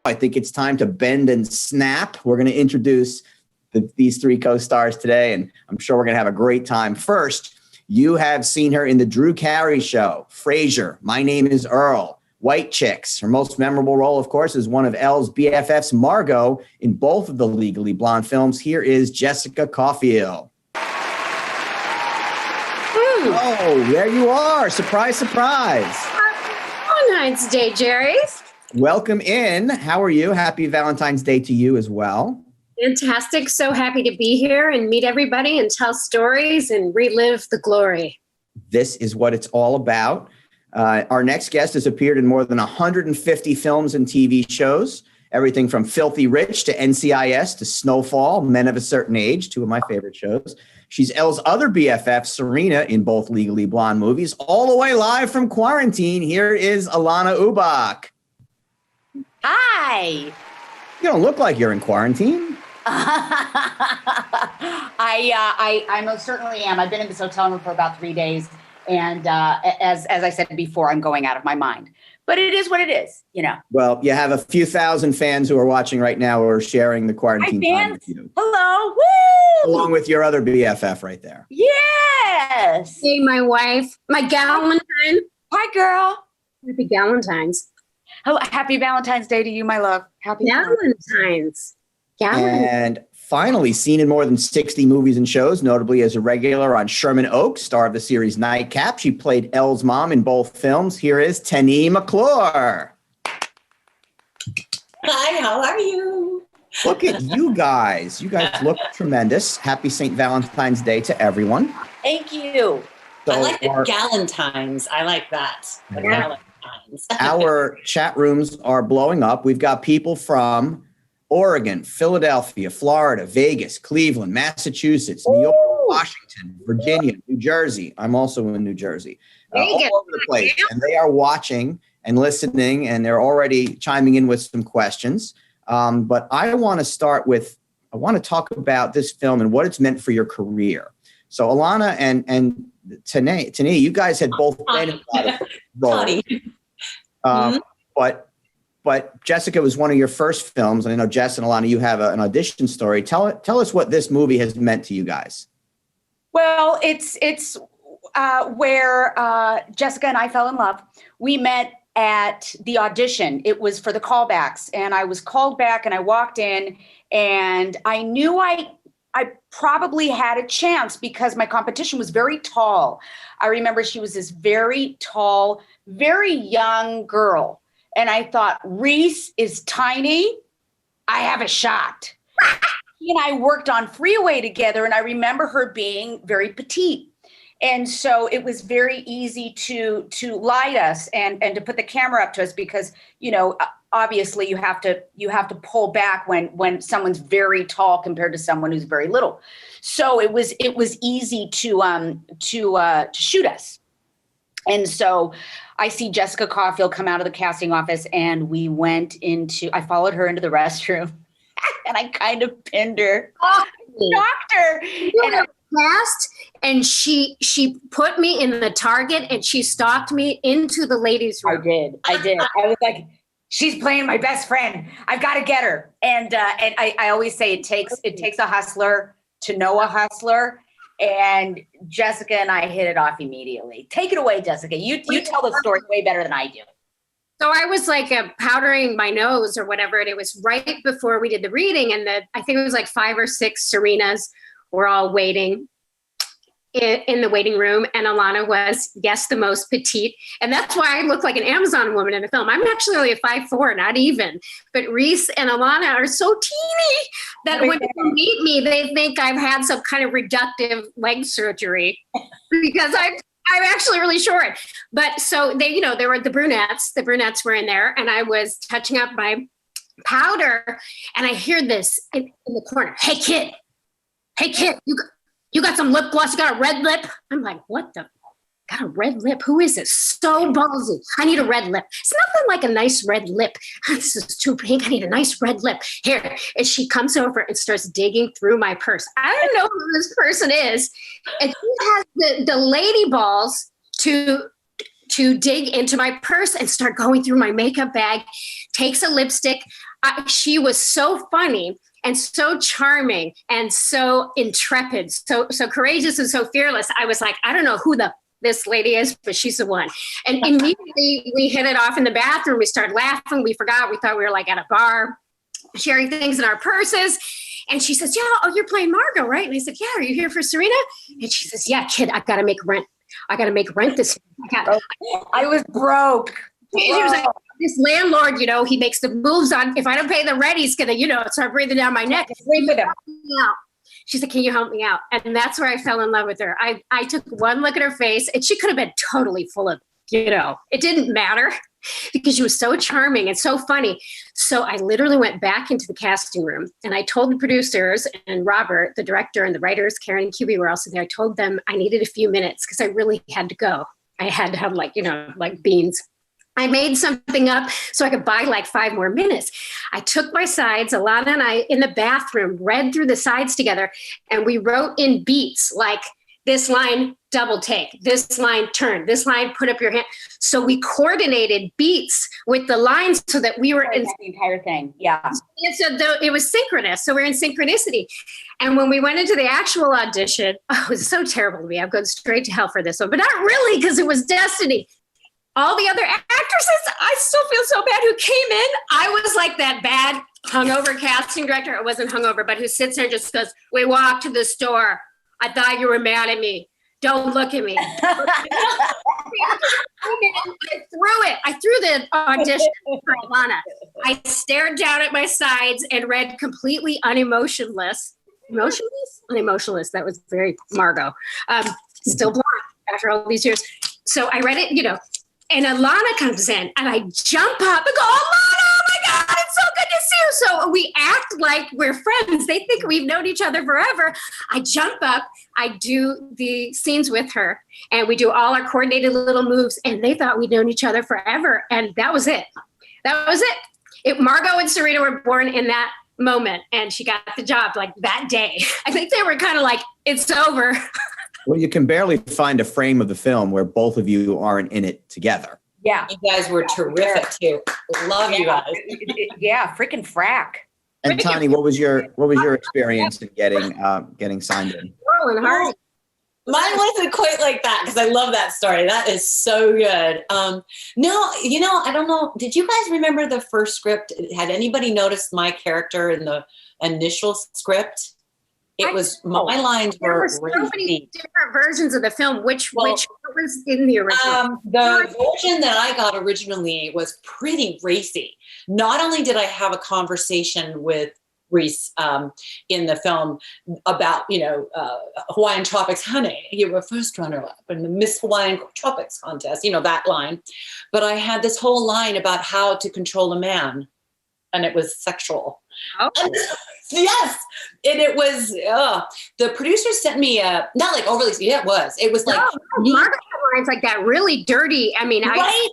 I think it's time to bend and snap. We're going to introduce these three co-stars today, and I'm sure we're going to have a great time. First, you have seen her in the Drew Carey Show, Frasier, My Name is Earl, White Chicks. Her most memorable role, of course, is one of Elle's BFFs, Margot, in both of the Legally Blonde films. Here is Jessica Cauffiel. Oh, there you are. Surprise, surprise. Valentine's Day, Jerry. Welcome in. How are you? Happy Valentine's Day to you as well. Fantastic. So happy to be here and meet everybody and tell stories and relive the glory. This is what it's all about. Our next guest has appeared in more than 150 films and TV shows, everything from Filthy Rich to NCIS to Snowfall, Men of a Certain Age, two of my favorite shows. She's Elle's other BFF, Serena, in both Legally Blonde movies. All the way live from quarantine, here is Alanna Ubach. Hi. You don't look like you're in quarantine. I most certainly am. I've been in this hotel room for about 3 days. And as I said before, I'm going out of my mind. But it is what it is, you know. Well, you have a few thousand fans who are watching right now who are sharing the quarantine time with you. Hello. Woo! Along with your other BFF right there. Yes. Hey, my wife, my Galentine. Hi, girl. Happy Galentine's. Oh, happy Valentine's Day to you, my love. Happy Galentine's. And finally, seen in more than 60 movies and shows, notably as a regular on Sherman Oaks, star of the series Nightcap. She played Elle's mom in both films. Here is Tane McClure. Hi, how are you? Look at you guys. You guys look tremendous. Happy St. Valentine's Day to everyone. Thank you. I like the Galentines. I like that. The Galentines. Our chat rooms are blowing up. We've got people from Oregon, Philadelphia, Florida, Vegas, Cleveland, Massachusetts, New York, Washington, Virginia, New Jersey. I'm also in New Jersey. All over the place. And they are watching and listening, and they're already chiming in with some questions. But I want to talk about this film and what it's meant for your career. So Alanna and Tane, you guys had both been in a lot of roles. But Jessica was one of your first films, and I know Jess and Alanna, you have an audition story. Tell us what this movie has meant to you guys. Well, it's where Jessica and I fell in love. We met at the audition. It was for the callbacks, and I was called back, and I walked in, and I knew I probably had a chance because my competition was very tall. I remember she was this very tall, very young girl. And I thought, Reese is tiny. I have a shot. She and I worked on Freeway together, and I remember her being very petite. And so it was very easy to light us and to put the camera up to us because, you know, obviously you have to pull back when someone's very tall compared to someone who's very little. So it was easy to shoot us. And so I see Jessica Cauffiel come out of the casting office, and I followed her into the restroom and I kind of pinned her, knocked her. And she put me in the target, and she stalked me into the ladies' room. I did. I was like, she's playing my best friend. I've got to get her. And I always say it takes a hustler to know a hustler. And Jessica and I hit it off immediately. Take it away, Jessica. You tell the story way better than I do. So I was like powdering my nose or whatever, and it was right before we did the reading, and I think it was like 5 or 6 Serenas were all waiting in the waiting room, and Alanna was, yes, the most petite, and that's why I look like an Amazon woman in the film. I'm actually only a 5'4", not even, but Reese and Alanna are so teeny that when people meet me, they think I've had some kind of reductive leg surgery because I'm actually really short. But so they, there were the brunettes were in there, and I was touching up my powder, and I hear this in the corner, hey kid, you got some lip gloss, you got a red lip? I'm like, what the? Got a red lip? Who is this? So ballsy. I need a red lip. It's nothing like a nice red lip. This is too pink. I need a nice red lip. Here. And she comes over and starts digging through my purse. I don't know who this person is. And she has the lady balls to to dig into my purse and start going through my makeup bag, takes a lipstick. She was so funny and so charming and so intrepid, so courageous and so fearless. I was like, I don't know who this lady is, but she's the one. And immediately we hit it off in the bathroom. We started laughing. We forgot. We thought we were like at a bar, sharing things in our purses. And she says, yeah, oh, you're playing Margot, right? And I said, yeah, are you here for Serena? And she says, yeah, kid, I got to make rent. I got to make rent this. I was broke. She was like, this landlord, he makes the moves on. If I don't pay the rent, he's going to, start breathing down my neck. Sleep with him. She said, can you help me out? And that's where I fell in love with her. I took one look at her face and she could have been totally full of, it didn't matter because she was so charming and so funny. So I literally went back into the casting room and I told the producers and Robert, the director, and the writers, Karen and QB were also there. I told them I needed a few minutes because I really had to go. I had to have like beans. I made something up so I could buy like 5 more minutes. I took my sides, Alanna and I in the bathroom, read through the sides together, and we wrote in beats like this line, double take, this line, turn, this line, put up your hand. So we coordinated beats with the lines so that we were in the entire thing. Yeah. And so it was synchronous. So we're in synchronicity. And when we went into the actual audition, it was so terrible to me. I'm going straight to hell for this one, but not really because it was destiny. All the other actresses, I still feel so bad, who came in. I was like that bad hungover casting director. I wasn't hungover, but who sits there and just goes, we walked to the store. I thought you were mad at me. Don't look at me. I threw it. I threw the audition for Alanna. I stared down at my sides and read completely unemotionless. Unemotionless. That was very Margot. Still blonde after all these years. So I read it, and Alanna comes in and I jump up and go, Alanna, oh my God, it's so good to see you. So we act like we're friends. They think we've known each other forever. I jump up, I do the scenes with her, and we do all our coordinated little moves, and they thought we'd known each other forever. And that was it. Margot and Serena were born in that moment, and she got the job like that day. I think they were kind of like, it's over. Well, you can barely find a frame of the film where both of you aren't in it together. Yeah. You guys were terrific too. Love you guys. Yeah, freaking frack. And Tane, what was your experience in getting signed in? Mine wasn't quite like that because I love that story. That is so good. No, I don't know. Did you guys remember the first script? Had anybody noticed my character in the initial script? My lines were. There were so many different versions of the film. Which was in the original? The version that I got originally was pretty racy. Not only did I have a conversation with Reese in the film about Hawaiian Tropics, honey, you were first runner-up in the Miss Hawaiian Tropics contest. That line, but I had this whole line about how to control a man, and it was sexual. Oh. Yes. And it was, the producers sent me not like overly, it was like. Margot had lines like that, really dirty. I mean, right?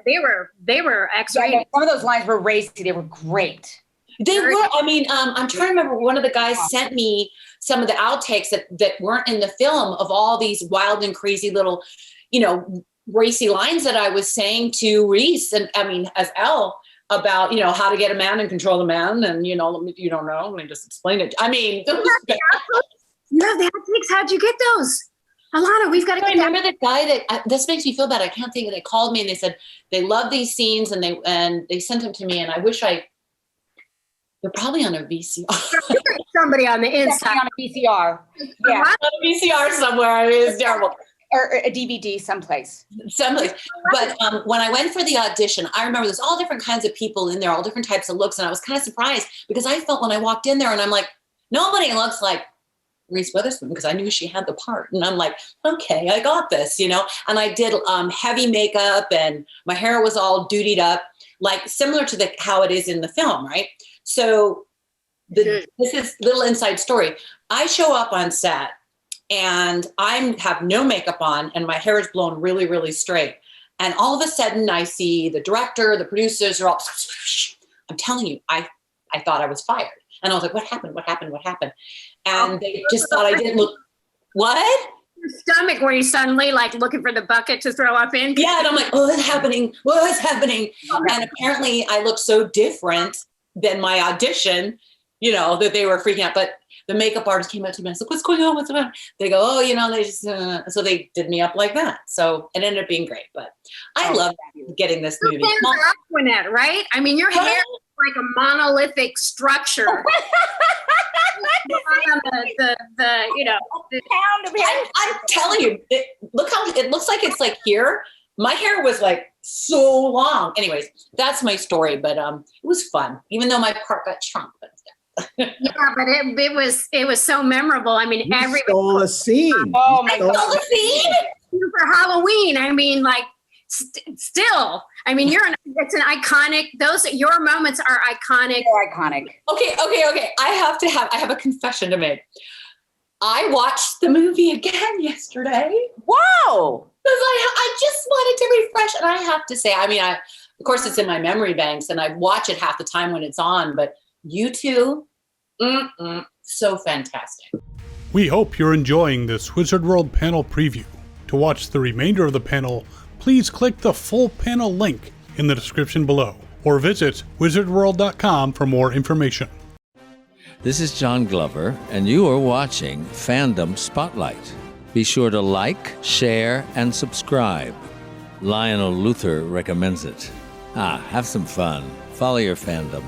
They were X-rated. Some of those lines were racy. They were great. They were. I mean, I'm trying to remember. One of the guys sent me some of the outtakes that weren't in the film of all these wild and crazy little, racy lines that I was saying to Reese and as Elle about, how to get a man and control a man. And, you don't know, let me just explain it. You have the outtakes. How'd you get those? Alanna, we've got to get remember the guy that, this makes me feel bad. I can't think of it. They called me and they said, they love these scenes and they sent them to me. And I wish they're probably on a VCR. Somebody on the inside. On a VCR. Yeah. On a VCR somewhere. It's terrible. Or a DVD someplace. But when I went for the audition, I remember there's all different kinds of people in there, all different types of looks. And I was kind of surprised because I felt when I walked in there and I'm like, nobody looks like Reese Witherspoon because I knew she had the part. And I'm like, okay, I got this, And I did heavy makeup and my hair was all dutied up, like similar to how it is in the film, right? So this is little inside story. I show up on set and I have no makeup on and my hair is blown really, really straight. And all of a sudden I see the director, the producers are all, I'm telling you, I thought I was fired. And I was like, what happened? And they just thought I didn't look, what? your stomach where you suddenly like looking for the bucket to throw up in? Yeah, and I'm like, what's happening? What's happening? And apparently I look so different than my audition, you know, that they were freaking out. But the makeup artist came up to me and said, what's going on? What's going on? They go, oh, you know, they just, so they did me up like that. So it ended up being great. But I love getting this movie. Aquanet, right? I mean, your hair is like a monolithic structure. the you know, the pound of hair. I'm telling you, look how it looks like it's like here. My hair was like so long. Anyways, that's my story, but it was fun, even though my part got shrunk. But yeah, but it was so memorable. I mean, everybody stole a scene. Oh my God. stole the scene for Halloween. I mean, like still. I mean, it's an iconic. Your moments are iconic. They're iconic. Okay. I have a confession to make. I watched the movie again yesterday. Wow. Because I just wanted to refresh. And I have to say, I mean, of course it's in my memory banks and I watch it half the time when it's on, but you two, so fantastic. We hope you're enjoying this Wizard World panel preview. To watch the remainder of the panel, please click the full panel link in the description below or visit wizardworld.com for more information. This is John Glover, and you are watching Fandom Spotlight. Be sure to like, share, and subscribe. Lionel Luther recommends it. Have some fun. Follow your fandom.